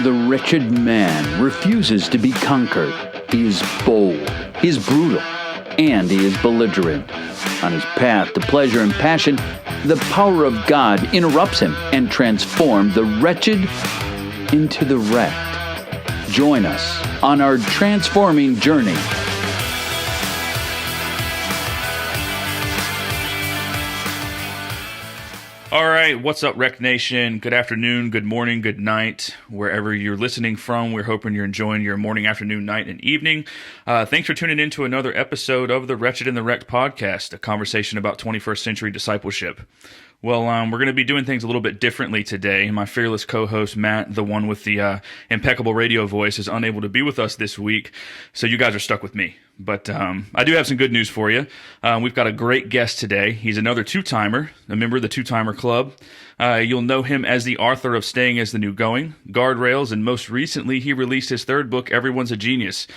The wretched man refuses to be conquered. He is bold, he is brutal, and he is belligerent. On his path to pleasure and passion, the power of God interrupts him and transforms the wretched into the wrecked. Join us on our transforming journey. All right, what's up, Wreck Nation? Good afternoon, good morning, good night, wherever you're listening from. We're hoping you're enjoying your morning, afternoon, night, and evening. Thanks for tuning in to another episode of the Wretched and the Wrecked podcast, a conversation about 21st century discipleship. Well, we're going to be doing things a little bit differently today. My fearless co-host, Matt, the one with the impeccable radio voice, is unable to be with us this week, so you guys are stuck with me. But I do have some good news for you. We've got a great guest today. He's another two-timer, a member of the Two-Timer Club. You'll know him as the author of Staying as the New Going, Guardrails, and most recently, he released his third book, Everyone's a Genius.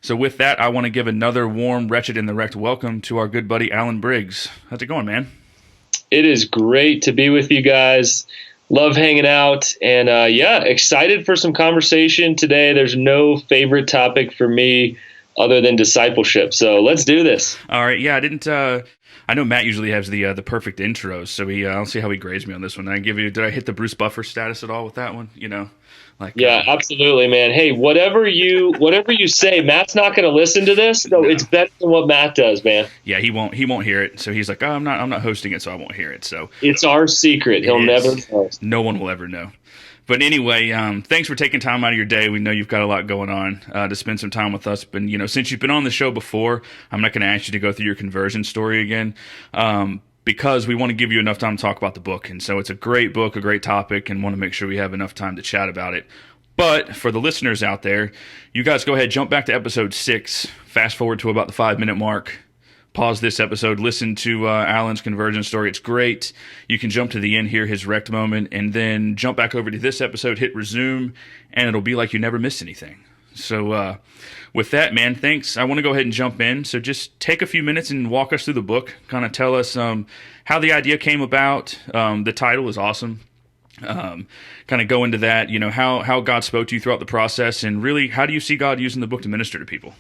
So with that, I want to give another warm, Wretched and the Wrecked welcome to our good buddy, Alan Briggs. How's it going, man? It is great to be with you guys. Love hanging out, and excited for some conversation today. There's no favorite topic for me other than discipleship. So let's do this. All right. Yeah, I know Matt usually has the perfect intros, so I'll see how he grades me on this one. Did I hit the Bruce Buffer status at all with that one? Absolutely, man. Hey, whatever you say, Matt's not going to listen to this, so It's better than what Matt does, man. Yeah, he won't hear it. So he's like, I'm not hosting it, so I won't hear it. So it's our secret. He'll never know. No one will ever know. But anyway, thanks for taking time out of your day. We know you've got a lot going on to spend some time with us. But since you've been on the show before, I'm not going to ask you to go through your conversion story again. Because we want to give you enough time to talk about the book. And so it's a great book, a great topic, and want to make sure we have enough time to chat about it. But for the listeners out there, you guys go ahead, jump back to episode 6, fast forward to about the 5-minute mark, pause this episode, listen to Alan's conversion story. It's great. You can jump to the end, hear his wrecked moment, and then jump back over to this episode, hit resume, and it'll be like you never missed anything. So with that, man, thanks. I want to go ahead and jump in. So just take a few minutes and walk us through the book. Kind of tell us how the idea came about. The title is awesome. Kind of go into that, how God spoke to you throughout the process, and really, how do you see God using the book to minister to people?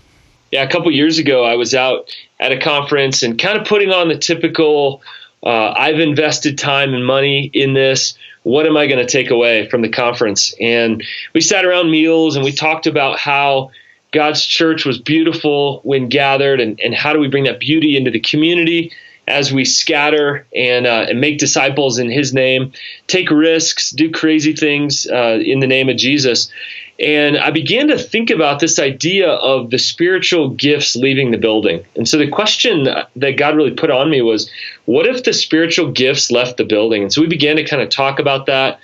Yeah, a couple years ago, I was out at a conference and kind of putting on the typical, I've invested time and money in this. What am I going to take away from the conference? And we sat around meals and we talked about how God's church was beautiful when gathered, and how do we bring that beauty into the community as we scatter and make disciples in his name, take risks, do crazy things in the name of Jesus. And I began to think about this idea of the spiritual gifts leaving the building. And so the question that God really put on me was, what if the spiritual gifts left the building? And so we began to kind of talk about that,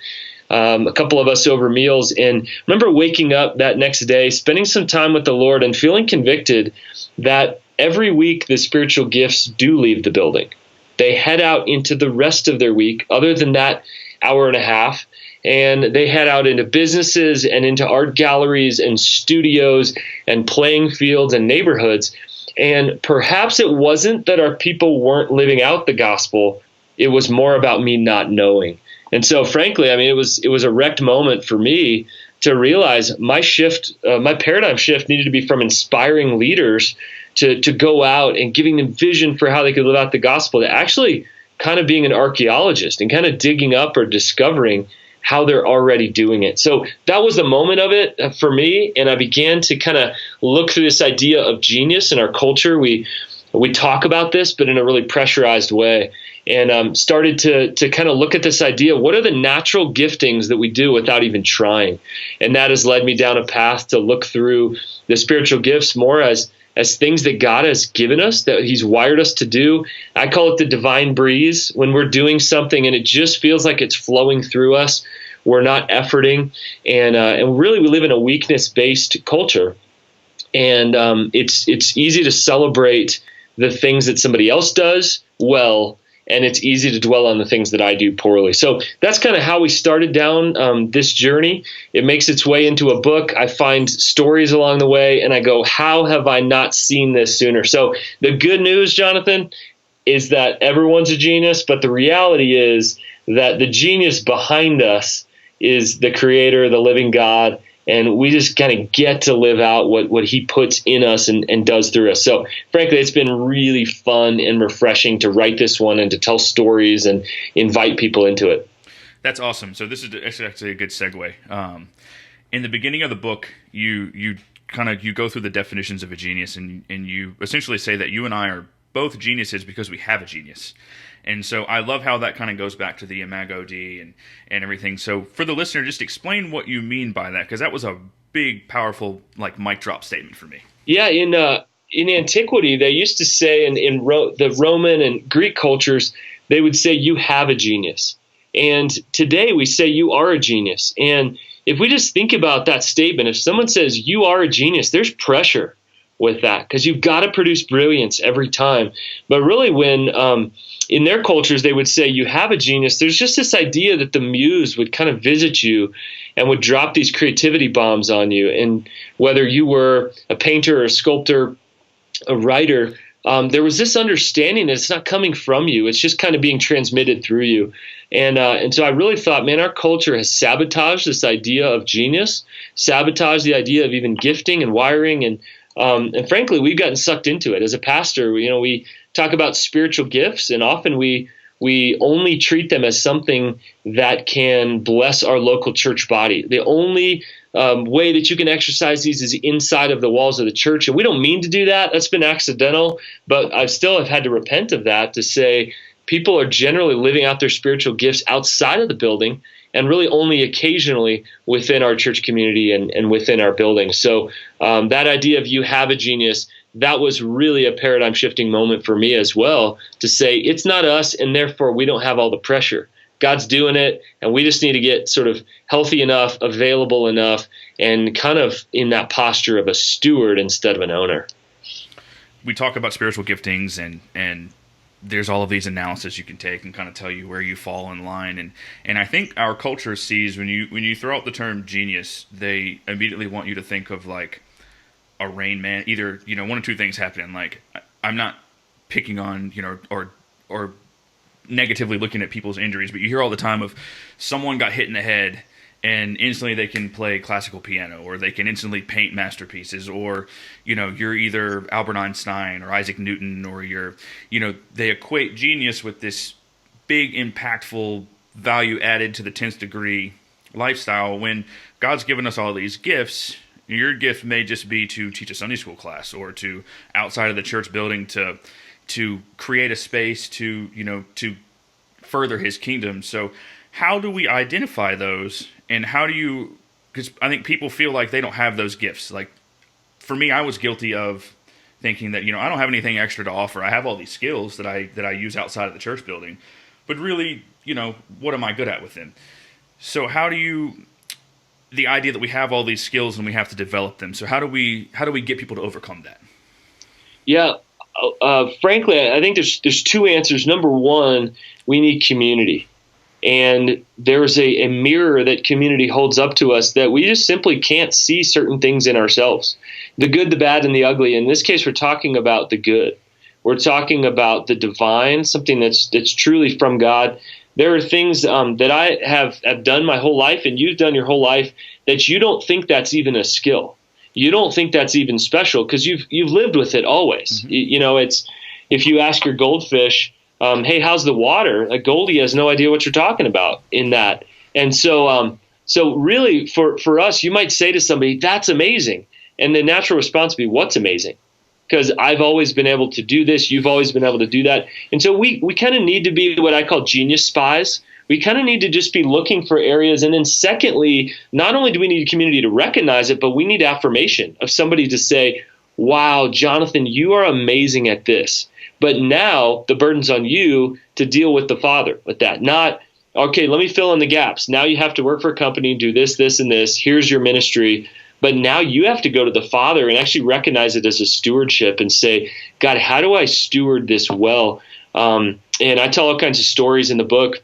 a couple of us over meals. And I remember waking up that next day, spending some time with the Lord and feeling convicted that every week the spiritual gifts do leave the building. They head out into the rest of their week, other than that hour and a half. And they head out into businesses and into art galleries and studios and playing fields and neighborhoods. And perhaps it wasn't that our people weren't living out the gospel. It was more about me not knowing. And so, frankly, it was a wrecked moment for me to realize my paradigm shift needed to be from inspiring leaders to go out and giving them vision for how they could live out the gospel, to actually kind of being an archaeologist and kind of digging up or discovering how they're already doing it. So that was the moment of it for me. And I began to kind of look through this idea of genius in our culture. We talk about this, but in a really pressurized way, and started to kind of look at this idea. What are the natural giftings that we do without even trying? And that has led me down a path to look through the spiritual gifts more as things that God has given us, that he's wired us to do. I call it the divine breeze. When we're doing something and it just feels like it's flowing through us, we're not efforting. And really we live in a weakness-based culture. And it's easy to celebrate the things that somebody else does well, and it's easy to dwell on the things that I do poorly. So that's kind of how we started down this journey. It makes its way into a book. I find stories along the way, and I go, how have I not seen this sooner? So the good news, Jonathan, is that everyone's a genius, but the reality is that the genius behind us is the creator, the living God. And we just kind of get to live out what he puts in us and does through us. So frankly, it's been really fun and refreshing to write this one and to tell stories and invite people into it. That's awesome. So this is actually a good segue. In the beginning of the book, you go through the definitions of a genius, and you essentially say that you and I are both geniuses because we have a genius. And so I love how that kind of goes back to the Imago Dei and everything. So for the listener, just explain what you mean by that, because that was a big, powerful, like mic drop statement for me. Yeah, in antiquity, they used to say in the Roman and Greek cultures, they would say you have a genius. And today we say you are a genius. And if we just think about that statement, if someone says you are a genius, there's pressure with that because you've got to produce brilliance every time. But really when in their cultures they would say you have a genius, there's just this idea that the muse would kind of visit you and would drop these creativity bombs on you. And whether you were a painter or a sculptor, a writer, there was this understanding that it's not coming from you. It's just kind of being transmitted through you. And so I really thought, man, our culture has sabotaged this idea of genius, sabotaged the idea of even gifting and wiring. And frankly, we've gotten sucked into it. As a pastor, we talk about spiritual gifts, and often we only treat them as something that can bless our local church body. The only way that you can exercise these is inside of the walls of the church. And we don't mean to do that. That's been accidental. But I still have had to repent of that, to say people are generally living out their spiritual gifts outside of the building and really only occasionally within our church community and within our building. So that idea of you have a genius, that was really a paradigm shifting moment for me as well, to say it's not us and therefore we don't have all the pressure. God's doing it, and we just need to get sort of healthy enough, available enough, and kind of in that posture of a steward instead of an owner. We talk about spiritual giftings, and there's all of these analysis you can take and kind of tell you where you fall in line. And I think our culture sees when you throw out the term genius, they immediately want you to think of like a Rain Man. Either, one or two things happening. Like, I'm not picking on, or negatively looking at people's injuries, but you hear all the time of someone got hit in the head and instantly they can play classical piano, or they can instantly paint masterpieces, or you're either Albert Einstein or Isaac Newton, or they equate genius with this big impactful value added to the 10th degree lifestyle, when God's given us all these gifts. Your gift may just be to teach a Sunday school class, or to outside of the church building to create a space to further his kingdom. So how do we identify those, and how do you, because I think people feel like they don't have those gifts. Like for me, I was guilty of thinking that, I don't have anything extra to offer. I have all these skills that I use outside of the church building, but really, what am I good at with them? So how do you, the idea that we have all these skills and we have to develop them. So how do we get people to overcome that? Yeah. Frankly, I think there's two answers. Number one, we need community. And there's a mirror that community holds up to us that we just simply can't see certain things in ourselves. The good, the bad, and the ugly. In this case, we're talking about the good. We're talking about the divine, something that's truly from God. There are things that I have done my whole life, and you've done your whole life, that you don't think that's even a skill. You don't think that's even special because you've lived with it always. Mm-hmm. It's, if you ask your goldfish, hey, how's the water? A Goldie has no idea what you're talking about in that. And so really for us, you might say to somebody, that's amazing. And the natural response would be, what's amazing? Because I've always been able to do this. You've always been able to do that. And so we kind of need to be what I call genius spies. We kind of need to just be looking for areas. And then secondly, not only do we need a community to recognize it, but we need affirmation of somebody to say, wow, Jonathan, you are amazing at this. But now the burden's on you to deal with the Father with that. Not, okay, let me fill in the gaps. Now you have to work for a company and do this, this, and this. Here's your ministry. But now you have to go to the Father and actually recognize it as a stewardship and say, God, how do I steward this well? And I tell all kinds of stories in the book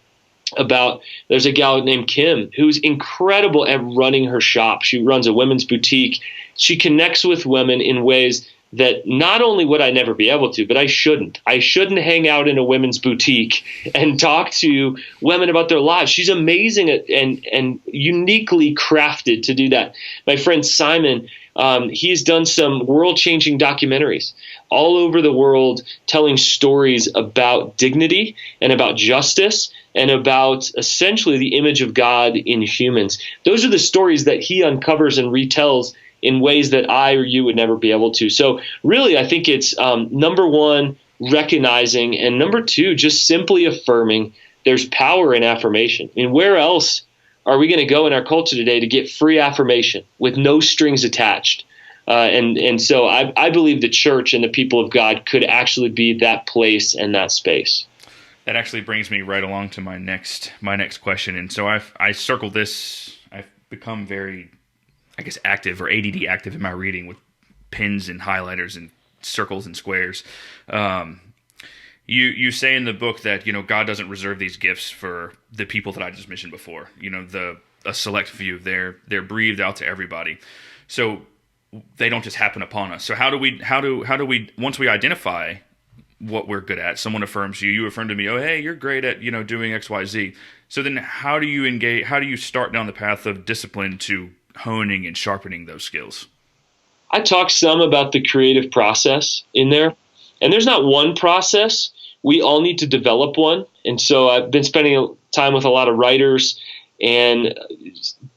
about, there's a gal named Kim who's incredible at running her shop. She runs a women's boutique. She connects with women in ways that not only would I never be able to, but I shouldn't. I shouldn't hang out in a women's boutique and talk to women about their lives. She's amazing and uniquely crafted to do that. My friend Simon, he's done some world-changing documentaries all over the world, telling stories about dignity and about justice and about essentially the image of God in humans. Those are the stories that he uncovers and retells in ways that I or you would never be able to. So really, I think it's number one, recognizing, and number two, just simply affirming there's power in affirmation. I mean, where else are we going to go in our culture today to get free affirmation with no strings attached? And so I believe the church and the people of God could actually be that place and that space. That actually brings me right along to my next question. And so I circled this. I've become very, I guess, active or ADD active in my reading with pins and highlighters and circles and squares. You say in the book that, God doesn't reserve these gifts for the people that I just mentioned before. A select few. They're breathed out to everybody. So they don't just happen upon us. So how do we once we identify what we're good at, someone affirms you affirm to me, oh, hey, you're great at, doing X, Y, Z. So then how do you engage, how do you start down the path of discipline to honing and sharpening those skills? I talk some about the creative process in there, and there's not one process. We all need to develop one. And so I've been spending time with a lot of writers and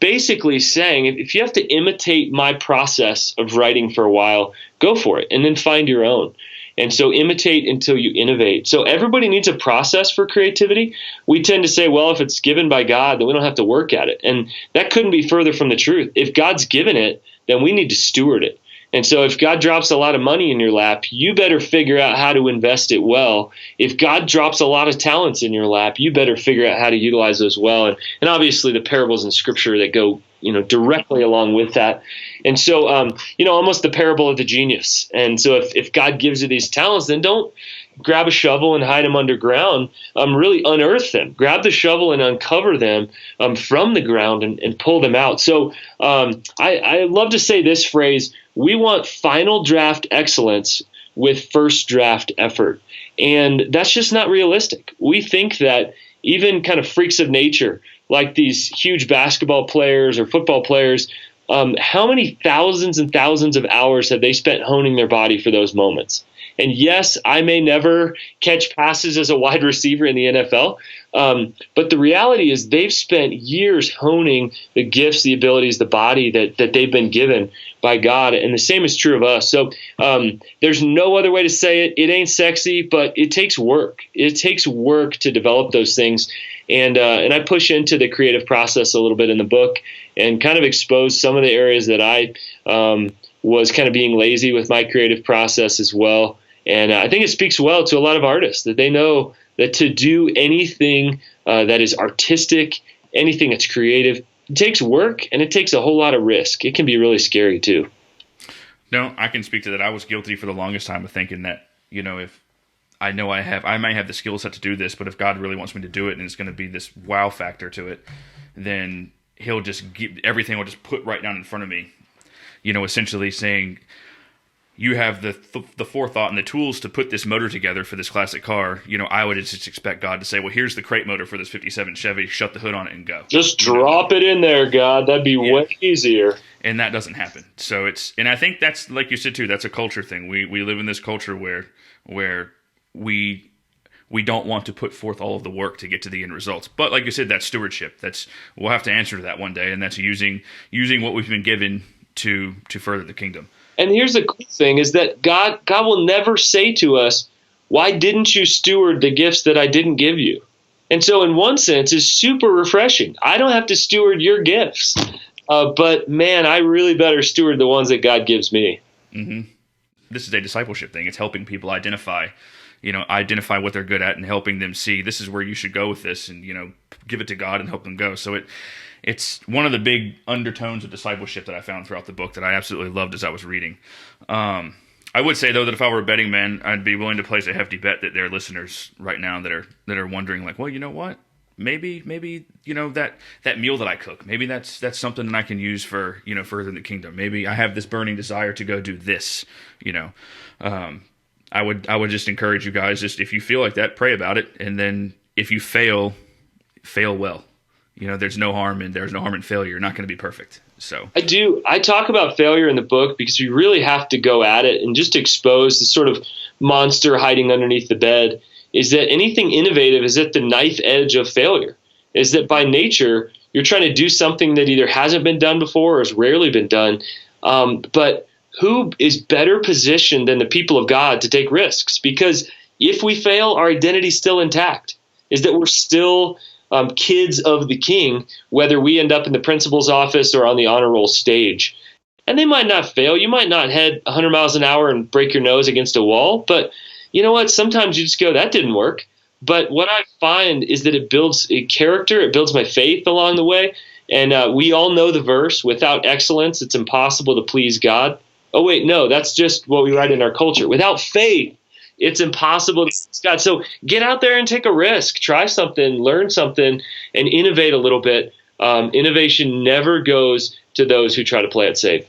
basically saying, if you have to imitate my process of writing for a while, go for it, and then find your own. And so imitate until you innovate. So everybody needs a process for creativity. We tend to say, well, if it's given by God, then we don't have to work at it. And that couldn't be further from the truth. If God's given it, then we need to steward it. And so if God drops a lot of money in your lap, you better figure out how to invest it well. If God drops a lot of talents in your lap, you better figure out how to utilize those well. And obviously the parables in Scripture that go directly along with that. And so, almost the parable of the genius. And so if God gives you these talents, then don't grab a shovel and hide them underground. Really unearth them. Grab the shovel and uncover them from the ground and pull them out. So I love to say this phrase: we want final draft excellence with first draft effort. And that's just not realistic. We think that even kind of freaks of nature, like these huge basketball players or football players, how many thousands and thousands of hours have they spent honing their body for those moments? And yes, I may never catch passes as a wide receiver in the NFL, but the reality is they've spent years honing the gifts, the abilities, the body that they've been given by God. And the same is true of us. So there's no other way to say it. It ain't sexy, but it takes work. It takes work to develop those things. And I push into the creative process a little bit in the book and kind of expose some of the areas that I was kind of being lazy with my creative process as well. And I think it speaks well to a lot of artists that they know that to do anything that is artistic, anything that's creative, it takes work and it takes a whole lot of risk. It can be really scary too. No, I can speak to that. I was guilty for the longest time of thinking that, if I know I might have the skill set to do this, but if God really wants me to do it and it's going to be this wow factor to it, then he'll just give everything will just put right down in front of me, essentially saying, you have the forethought and the tools to put this motor together for this classic car. I would just expect God to say, well, here's the crate motor for this 57 Chevy. Shut the hood on it and go. Just drop it in there, God. That'd be way easier. And that doesn't happen. So and I think that's, like you said too, that's a culture thing. We live in this culture where we don't want to put forth all of the work to get to the end results. But like you said, that's stewardship. We'll have to answer to that one day, and that's using what we've been given to further the kingdom. And here's the cool thing is that God will never say to us, why didn't you steward the gifts that I didn't give you? And so in one sense, it's super refreshing. I don't have to steward your gifts, but man, I really better steward the ones that God gives me. Mm-hmm. This is a discipleship thing. It's helping people identify what they're good at and helping them see this is where you should go with this and, give it to God and help them go. So it's one of the big undertones of discipleship that I found throughout the book that I absolutely loved as I was reading. I would say, though, that if I were a betting man, I'd be willing to place a hefty bet that there are listeners right now that are wondering, like, well, you know what? maybe that meal that I cook, maybe that's something that I can use for further in the kingdom. Maybe I have this burning desire to go do this. I would just encourage you guys, just if you feel like that, pray about it, and then if you fail well. There's no harm in failure. You're not going to be perfect. So I talk about failure in the book because we really have to go at it and just expose the sort of monster hiding underneath the bed. Is that anything innovative is at the knife edge of failure? Is that by nature you're trying to do something that either hasn't been done before or has rarely been done. But who is better positioned than the people of God to take risks? Because if we fail, our identity is still intact. Is that we're still kids of the King, whether we end up in the principal's office or on the honor roll stage. And they might not fail. You might not head 100 miles an hour and break your nose against a wall. But you know what? Sometimes you just go, that didn't work. But what I find is that it builds a character. It builds my faith along the way. And we all know the verse, without excellence, it's impossible to please God. Oh, wait, no, that's just what we write in our culture. Without faith, it's impossible to please God. So get out there and take a risk. Try something, learn something, and innovate a little bit. Innovation never goes to those who try to play it safe.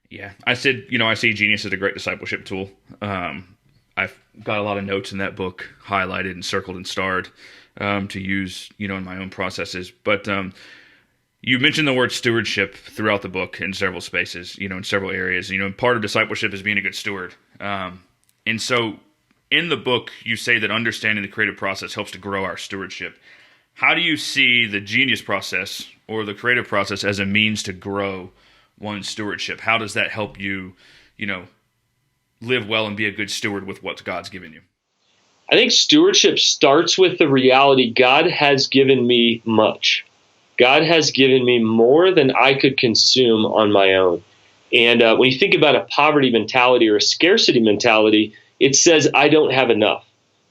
Yeah, I see Genius as a great discipleship tool. I've got a lot of notes in that book highlighted and circled and starred to use, in my own processes. But you mentioned the word stewardship throughout the book in several spaces, in several areas. Part of discipleship is being a good steward. And so in the book, you say that understanding the creative process helps to grow our stewardship. How do you see the Genius process or the creative process as a means to grow one's stewardship? How does that help you, live well and be a good steward with what God's given you? I think stewardship starts with the reality God has given me much. God has given me more than I could consume on my own. And when you think about a poverty mentality or a scarcity mentality, it says, I don't have enough.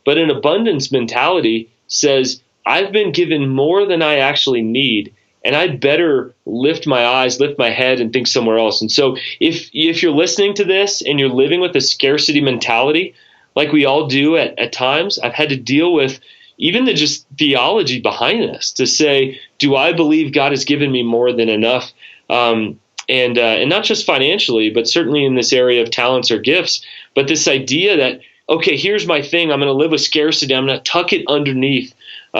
But an abundance mentality says, I've been given more than I actually need, and I'd better lift my eyes, lift my head, and think somewhere else. And so if you're listening to this and you're living with a scarcity mentality, like we all do at times, I've had to deal with even the just theology behind this to say, do I believe God has given me more than enough? And not just financially, but certainly in this area of talents or gifts. But this idea that, okay, here's my thing. I'm going to live with scarcity. I'm going to tuck it underneath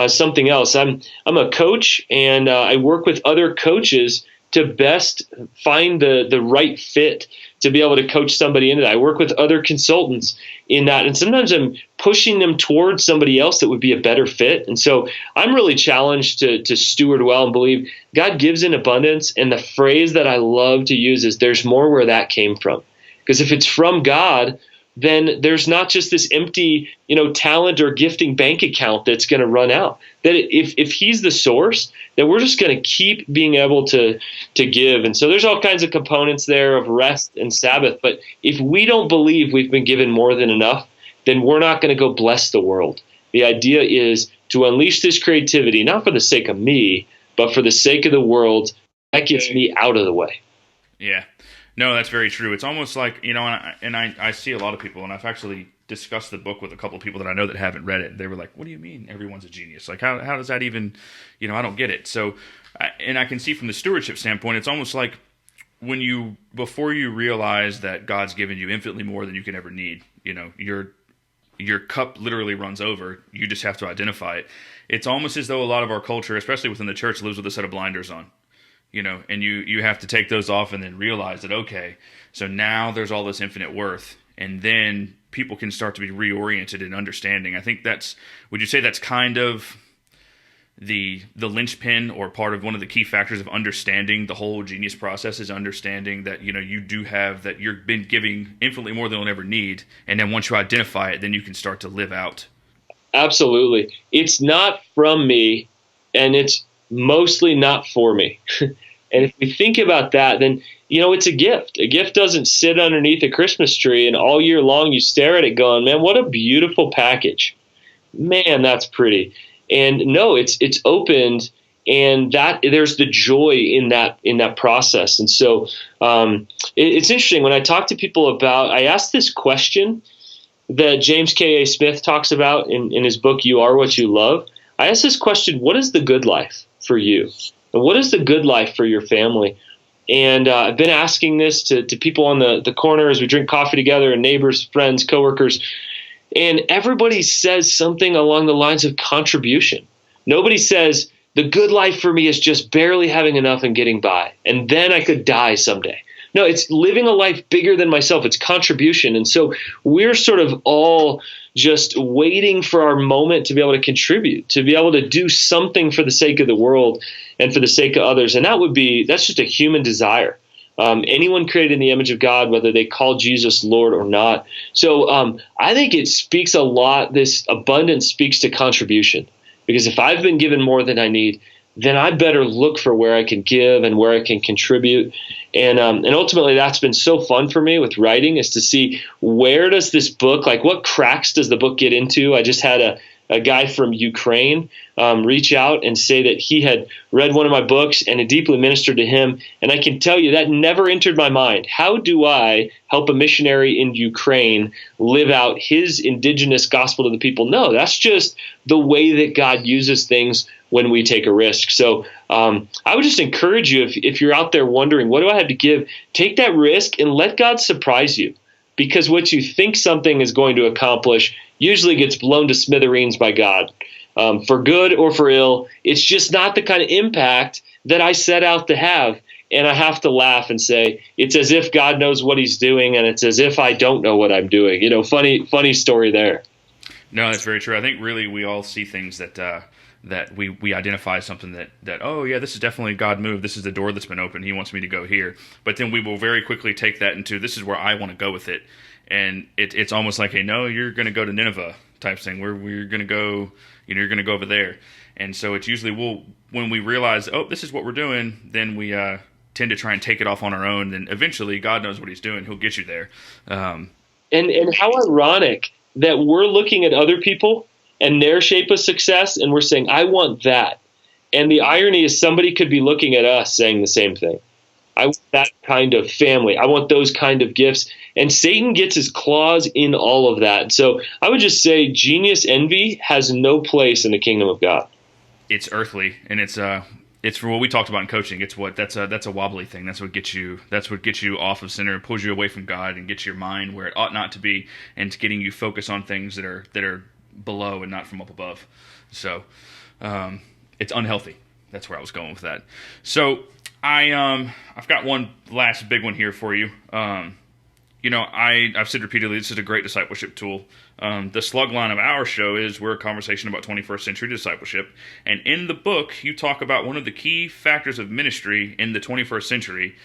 something else. I'm a coach, and I work with other coaches to best find the right fit to be able to coach somebody into that. I work with other consultants in that, and sometimes I'm pushing them towards somebody else that would be a better fit. And so I'm really challenged to steward well and believe God gives in abundance. And the phrase that I love to use is, there's more where that came from. Because if it's from God, then there's not just this empty, talent or gifting bank account that's going to run out. That if he's the source, then we're just going to keep being able to give. And so there's all kinds of components there of rest and Sabbath. But if we don't believe we've been given more than enough, then we're not going to go bless the world. The idea is to unleash this creativity, not for the sake of me, but for the sake of the world. That gets me out of the way. Yeah. No, that's very true. It's almost like, I see a lot of people, and I've actually discussed the book with a couple of people that I know that haven't read it. They were like, what do you mean everyone's a genius? Like, how does that even, I don't get it. So, and I can see from the stewardship standpoint, it's almost like before you realize that God's given you infinitely more than you can ever need, your cup literally runs over. You just have to identify it. It's almost as though a lot of our culture, especially within the church, lives with a set of blinders on. And you have to take those off and then realize that, okay, so now there's all this infinite worth. And then people can start to be reoriented in understanding. I think would you say that's kind of the linchpin or part of one of the key factors of understanding the whole Genius process is understanding that, you do have, that you've been giving infinitely more than you'll ever need. And then once you identify it, then you can start to live out. Absolutely. It's not from me, and it's mostly not for me. And if we think about that, then, it's a gift. A gift doesn't sit underneath a Christmas tree and all year long you stare at it going, man, what a beautiful package. Man, that's pretty. And no, it's opened, and that there's the joy in that process. And so it's interesting when I talk to people I ask this question that James K.A. Smith talks about in his book, You Are What You Love. I ask this question: what is the good life for you? And what is the good life for your family? And I've been asking this to people on the corner as we drink coffee together, and neighbors, friends, coworkers. And everybody says something along the lines of contribution. Nobody says, the good life for me is just barely having enough and getting by, and then I could die someday. No, it's living a life bigger than myself. It's contribution. And so we're sort of all just waiting for our moment to be able to contribute, to be able to do something for the sake of the world and for the sake of others. And that's just a human desire. Anyone created in the image of God, whether they call Jesus Lord or not. So I think it speaks a lot. This abundance speaks to contribution, because if I've been given more than I need, then I better look for where I can give and where I can contribute. And ultimately, that's been so fun for me with writing, is to see, where does this book, like, what cracks does the book get into? I just had a guy from Ukraine reach out and say that he had read one of my books and it deeply ministered to him. And I can tell you that never entered my mind. How do I help a missionary in Ukraine live out his indigenous gospel to the people? No, that's just the way that God uses things when we take a risk. So I would just encourage you, if you're out there wondering, what do I have to give? Take that risk and let God surprise you, because what you think something is going to accomplish usually gets blown to smithereens by God, for good or for ill. It's just not the kind of impact that I set out to have. And I have to laugh and say, it's as if God knows what he's doing, and it's as if I don't know what I'm doing. Funny story there. No, that's very true. I think really we all see things that we identify something that, oh yeah, this is definitely God moved. This is the door that's been opened. He wants me to go here. But then we will very quickly take that into, this is where I want to go with it. And it's almost like, hey, no, you're going to go to Nineveh type thing. We're going to go, you're going to go over there. And so it's usually when we realize, oh, this is what we're doing, then we tend to try and take it off on our own. And eventually God knows what he's doing. He'll get you there. And how ironic that we're looking at other people and their shape of success, and we're saying, I want that. And the irony is, somebody could be looking at us saying the same thing. I want that kind of family. I want those kind of gifts. And Satan gets his claws in all of that. So I would just say genius envy has no place in the kingdom of God. It's earthly, and it's for what we talked about in coaching. That's a wobbly thing. That's what gets you off of center, and pulls you away from God, and gets your mind where it ought not to be, and it's getting you focused on things that are below and not from up above. So it's unhealthy. That's where I was going with that. So I've got one last big one here for you. I've said repeatedly, this is a great discipleship tool. The slug line of our show is, we're a conversation about 21st century discipleship. And in the book, you talk about one of the key factors of ministry in the 21st century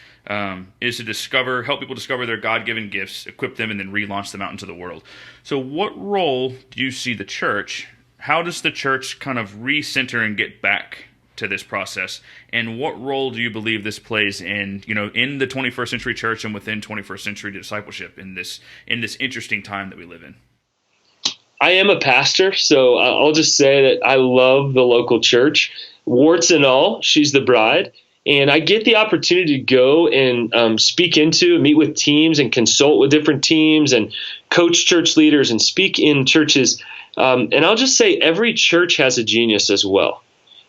is to help people discover their God-given gifts, equip them, and then relaunch them out into the world. So what role do you see the church? How does the church kind of recenter and get back to this process? And what role do you believe this plays in the 21st century church and within 21st century discipleship in this interesting time that we live in? I am a pastor, so I'll just say that I love the local church, warts and all. She's the bride. And I get the opportunity to go and speak into, meet with teams and consult with different teams and coach church leaders and speak in churches. And I'll just say, every church has a genius as well.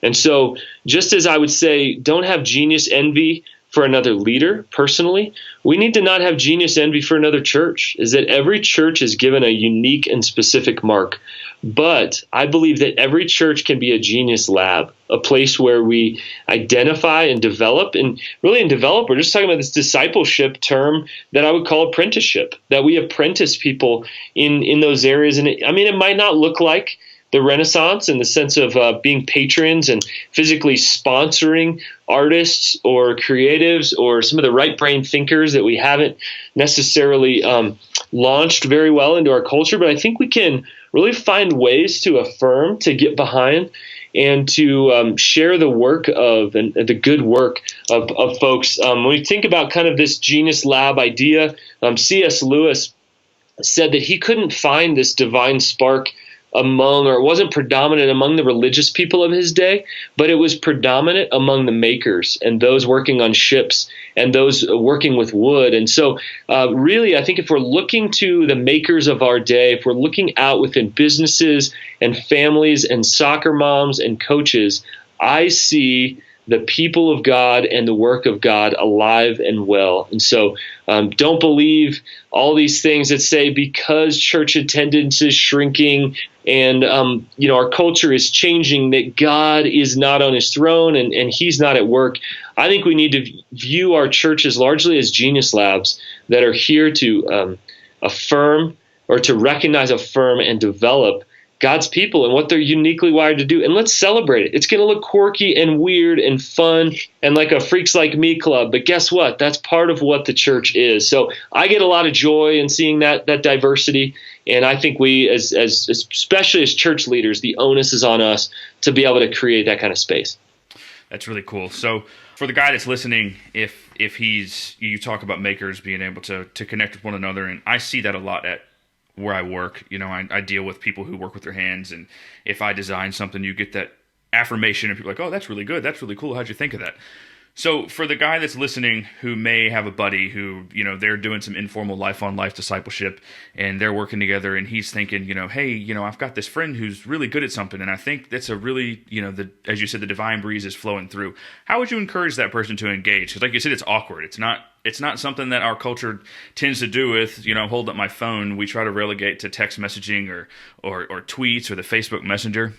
And so just as I would say, don't have genius envy for another leader personally, we need to not have genius envy for another church. Is that every church is given a unique and specific mark. But I believe that every church can be a genius lab, a place where we identify and develop. And really in develop, we're just talking about this discipleship term that I would call apprenticeship, that we apprentice people in those areas. And it might not look like the Renaissance in the sense of being patrons and physically sponsoring artists or creatives or some of the right brain thinkers that we haven't necessarily launched very well into our culture. But I think we can really find ways to affirm, to get behind, and to share the work of and the good work of folks. When we think about kind of this genius lab idea, C.S. Lewis said that he couldn't find this divine spark among, or it wasn't predominant among the religious people of his day, but it was predominant among the makers and those working on ships and those working with wood. And so really, I think if we're looking to the makers of our day, if we're looking out within businesses and families and soccer moms and coaches, I see the people of God and the work of God alive and well. And so don't believe all these things that say because church attendance is shrinking and our culture is changing, that God is not on his throne and he's not at work. I think we need to view our churches largely as genius labs that are here to affirm or to recognize, affirm, and develop God's people and what they're uniquely wired to do. And let's celebrate it. It's going to look quirky and weird and fun and like a Freaks Like Me club. But guess what? That's part of what the church is. So I get a lot of joy in seeing that diversity. And I think we, as especially as church leaders, the onus is on us to be able to create that kind of space. That's really cool. So for the guy that's listening, if you talk about makers being able to connect with one another, and I see that a lot at where I work. I deal with people who work with their hands, and if I design something, you get that affirmation, and people are like, oh, that's really good, that's really cool, how'd you think of that? So for the guy that's listening who may have a buddy who, they're doing some informal life-on-life discipleship, and they're working together, and he's thinking, hey, I've got this friend who's really good at something, and I think that's a really, as you said, the divine breeze is flowing through. How would you encourage that person to engage? Because like you said, it's awkward. It's not something that our culture tends to do with, hold up my phone. We try to relegate to text messaging or tweets or the Facebook Messenger.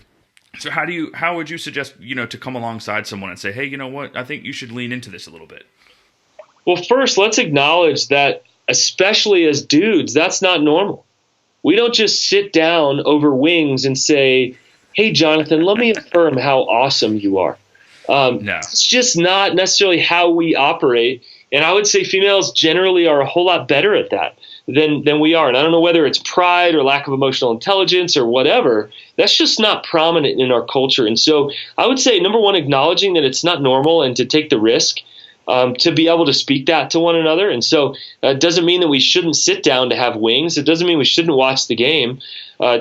So how would you suggest, to come alongside someone and say, hey, you know what, I think you should lean into this a little bit? Well, first, let's acknowledge that, especially as dudes, that's not normal. We don't just sit down over wings and say, hey, Jonathan, let me affirm how awesome you are. No. It's just not necessarily how we operate. And I would say females generally are a whole lot better at that than we are. And I don't know whether it's pride or lack of emotional intelligence or whatever. That's just not prominent in our culture. And so I would say, number one, acknowledging that it's not normal and to take the risk to be able to speak that to one another. And so it doesn't mean that we shouldn't sit down to have wings. It doesn't mean we shouldn't watch the game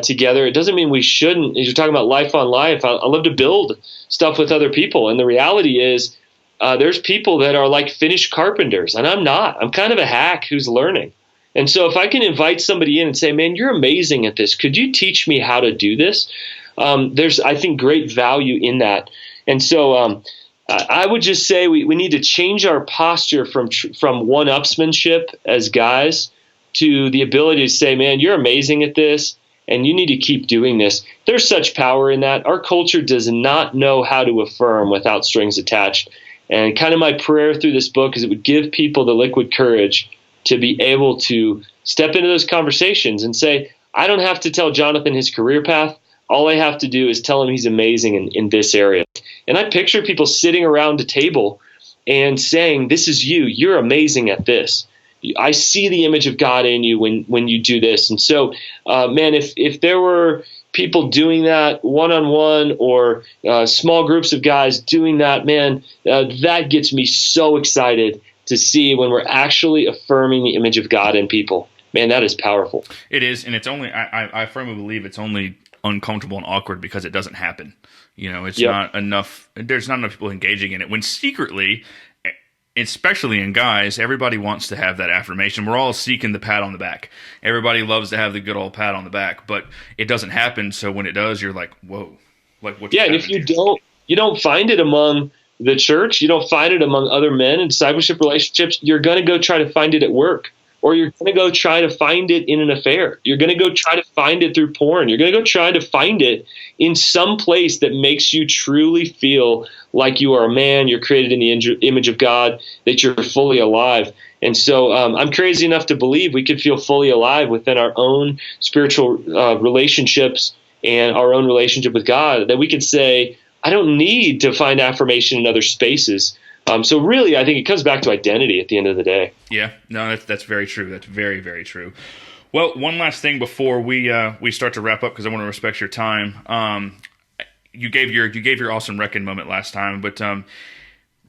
together. It doesn't mean we shouldn't, as you're talking about life on life, I love to build stuff with other people. And the reality is, there's people that are like finished carpenters, and I'm not. I'm kind of a hack who's learning. And so if I can invite somebody in and say, man, you're amazing at this. Could you teach me how to do this? There's, I think, great value in that. And so I would just say we need to change our posture from one-upsmanship as guys to the ability to say, man, you're amazing at this, and you need to keep doing this. There's such power in that. Our culture does not know how to affirm without strings attached. And kind of my prayer through this book is it would give people the liquid courage to be able to step into those conversations and say, I don't have to tell Jonathan his career path. All I have to do is tell him he's amazing in this area. And I picture people sitting around a table and saying, this is you. You're amazing at this. I see the image of God in you when you do this. And so, man, if there were people doing that one-on-one or small groups of guys doing that, man, that gets me so excited to see when we're actually affirming the image of God in people. Man, that is powerful. It is, and it's only, I firmly believe it's only uncomfortable and awkward because it doesn't happen. It's not enough, there's not enough people engaging in it. When secretly, especially in guys, everybody wants to have that affirmation. We're all seeking the pat on the back. Everybody loves to have the good old pat on the back, but it doesn't happen. So when it does, you're like, whoa, like what? Yeah, and if you don't find it among the church, you don't find it among other men in discipleship relationships, you're going to go try to find it at work, or you're going to go try to find it in an affair. You're going to go try to find it through porn. You're going to go try to find it in some place that makes you truly feel like you are a man, you're created in the image of God, that you're fully alive. And so I'm crazy enough to believe we could feel fully alive within our own spiritual relationships and our own relationship with God, that we could say, I don't need to find affirmation in other spaces. So really, I think it comes back to identity at the end of the day. Yeah, no, that's very true. That's very, very true. Well, one last thing before we start to wrap up, because I want to respect your time. You gave your awesome wrecking moment last time, but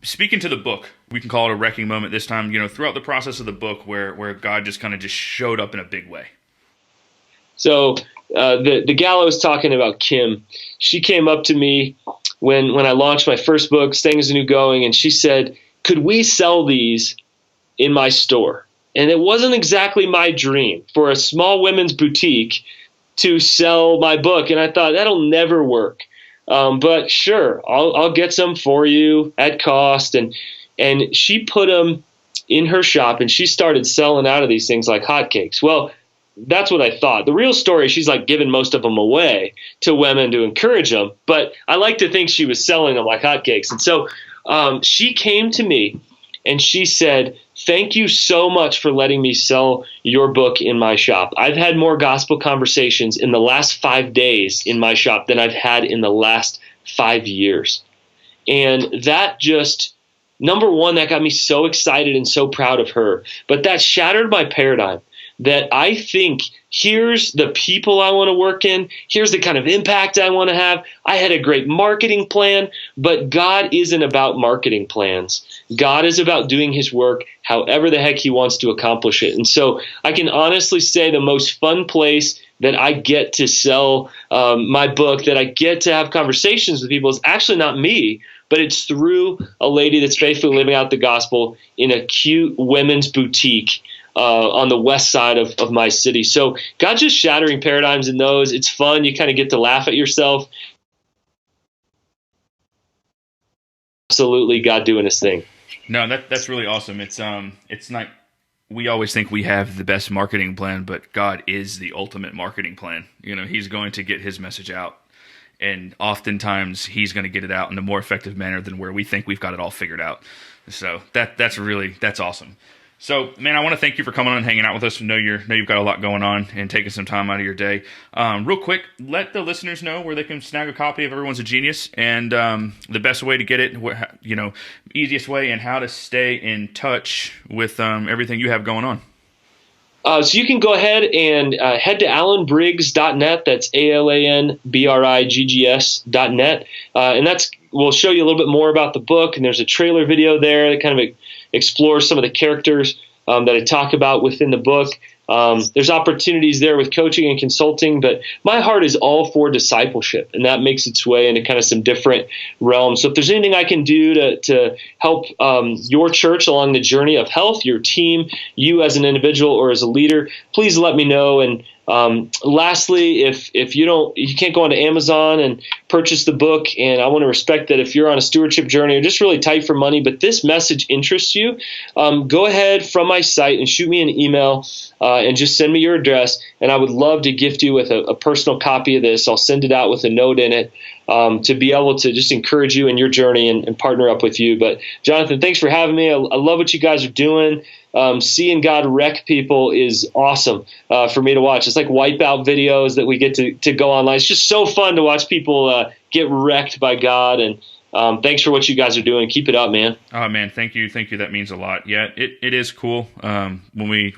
speaking to the book, we can call it a wrecking moment this time. Throughout the process of the book, where God just kind of showed up in a big way. So the gal I was talking about, Kim, she came up to me when I launched my first book, Staying is the New Going, and she said, could we sell these in my store? And it wasn't exactly my dream for a small women's boutique to sell my book. And I thought, that'll never work. But sure, I'll get some for you at cost. And she put them in her shop, and she started selling out of these things like hotcakes. Well, that's what I thought. The real story, she's like giving most of them away to women to encourage them. But I like to think she was selling them like hotcakes. And so she came to me and she said, thank you so much for letting me sell your book in my shop. I've had more gospel conversations in the last 5 days in my shop than I've had in the last 5 years. And that just, number one, that got me so excited and so proud of her. But that shattered my paradigm that I think here's the people I want to work in. Here's the kind of impact I want to have. I had a great marketing plan, but God isn't about marketing plans. God is about doing his work however the heck he wants to accomplish it. And so I can honestly say the most fun place that I get to sell my book, that I get to have conversations with people is actually not me, but it's through a lady that's faithfully living out the gospel in a cute women's boutique on the west side of my city. So God's just shattering paradigms in those. It's fun. You kind of get to laugh at yourself. Absolutely God doing his thing. No, that's really awesome. It's not, we always think we have the best marketing plan, but God is the ultimate marketing plan. You know, he's going to get his message out. And oftentimes he's going to get it out in a more effective manner than where we think we've got it all figured out. So that's awesome. So, man, I want to thank you for coming on and hanging out with us. I know you've got a lot going on and taking some time out of your day. Real quick, let the listeners know where they can snag a copy of Everyone's a Genius and the best way to get it, easiest way, and how to stay in touch with everything you have going on. So you can go ahead and head to alanbriggs.net. That's ALANBRIGGS.net. And we'll show you a little bit more about the book. And there's a trailer video there that kind of explores some of the characters that I talk about within the book. There's opportunities there with coaching and consulting, but my heart is all for discipleship, and that makes its way into kind of some different realms. So if there's anything I can do to help your church along the journey of health, your team, you as an individual or as a leader, please let me know. And lastly, if you can't go onto Amazon and purchase the book, and I want to respect that if you're on a stewardship journey or just really tight for money, but this message interests you, go ahead from my site and shoot me an email and just send me your address, and I would love to gift you with a personal copy of this. I'll send it out with a note in it to be able to just encourage you in your journey and partner up with you. But Jonathan, thanks for having me. I love what you guys are doing. Seeing God wreck people is awesome for me to watch. It's like wipeout videos that we get to go online. It's just so fun to watch people get wrecked by God. And thanks for what you guys are doing. Keep it up, man. Oh, man, thank you. That means a lot. Yeah, it is cool. When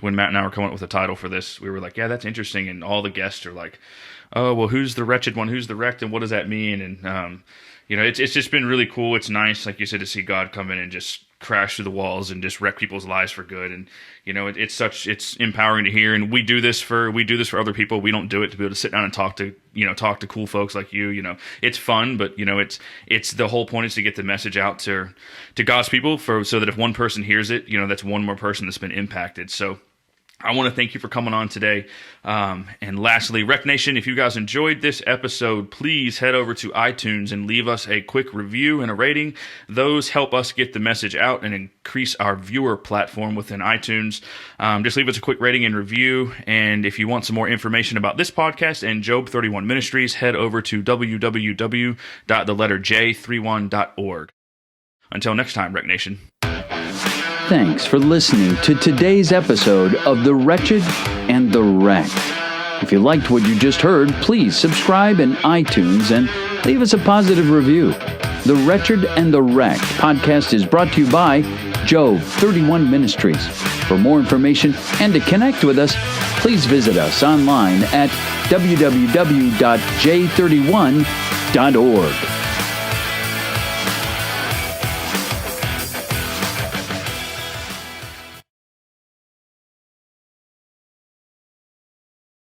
Matt and I were coming up with a title for this, we were like, yeah, that's interesting. And all the guests are like, oh, well, who's the wretched one? Who's the wrecked? And what does that mean? And, it's just been really cool. It's nice, like you said, to see God come in and just crash through the walls and just wreck people's lives for good. And it's empowering to hear. And we do this for other people. We don't do it to be able to sit down and talk to cool folks like you. It's fun, but it's the whole point is to get the message out to God's people so that if one person hears it, that's one more person that's been impacted. So I want to thank you for coming on today. And lastly, Rec Nation, if you guys enjoyed this episode, please head over to iTunes and leave us a quick review and a rating. Those help us get the message out and increase our viewer platform within iTunes. Just leave us a quick rating and review. And if you want some more information about this podcast and Job 31 Ministries, head over to www.j31.org. Until next time, Rec Nation. Thanks for listening to today's episode of The Wretched and the Wrecked. If you liked what you just heard, please subscribe in iTunes and leave us a positive review. The Wretched and the Wrecked podcast is brought to you by Job 31 Ministries. For more information and to connect with us, please visit us online at www.j31.org.